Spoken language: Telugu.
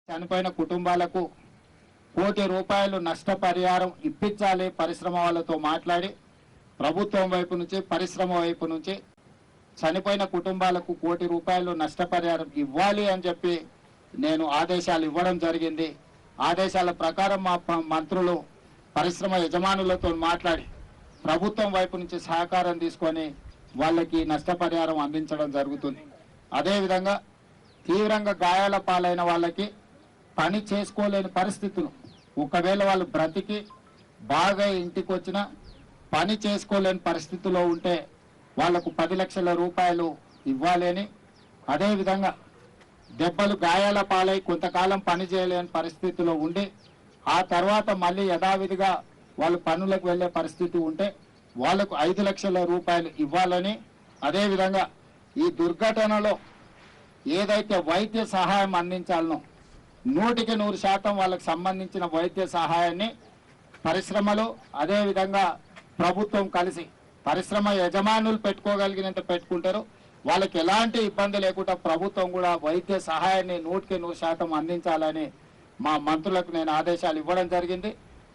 చనిపోయిన కుటుంబాలకు ₹1 కోటి నష్టపరిహారం ఇప్పించాలి పరిశ్రమ వాళ్ళతో మాట్లాడి ప్రభుత్వం వైపు నుంచి పరిశ్రమ వైపు నుంచి చనిపోయిన కుటుంబాలకు ₹1 కోటి నష్టపరిహారం ఇవ్వాలి అని చెప్పి నేను ఆదేశాలు ఇవ్వడం జరిగింది. ఆదేశాల ప్రకారం మా మంత్రులు పరిశ్రమ యజమానులతో మాట్లాడి ప్రభుత్వం వైపు నుంచి సహకారం తీసుకొని వాళ్ళకి నష్టపరిహారం అందించడం జరుగుతుంది. అదేవిధంగా తీవ్రంగా గాయాల పాలైన వాళ్ళకి పని చేసుకోలేని పరిస్థితులు, ఒకవేళ వాళ్ళు బ్రతికి బాగా ఇంటికి వచ్చినా పని చేసుకోలేని పరిస్థితిలో ఉంటే వాళ్లకు ₹10 లక్షల ఇవ్వాలి అని, అదేవిధంగా దెబ్బలు గాయాల పాలై కొంతకాలం పని చేయలేని పరిస్థితిలో ఉండి ఆ తర్వాత మళ్ళీ యథావిధిగా వాళ్ళు పనులకు వెళ్లే పరిస్థితి ఉంటే వాళ్లకు ₹5 లక్షల ఇవ్వాలని, అదేవిధంగా ఈ దుర్ఘటనలో ఏదైతే వైద్య సహాయం అందించాలనో 100% వాళ్ళకు సంబంధించిన వైద్య సహాయాన్ని పరిశ్రమలు అదేవిధంగా ప్రభుత్వం కలిసి పరిశ్రమ యజమానులు పెట్టుకోగలిగినంత పెట్టుకుంటారు. వాళ్ళకి ఎలాంటి ఇబ్బంది లేకుండా ప్రభుత్వం కూడా వైద్య సహాయాన్ని 100% అందించాలని మా మంత్రులకు నేను ఆదేశాలు ఇవ్వడం జరిగింది.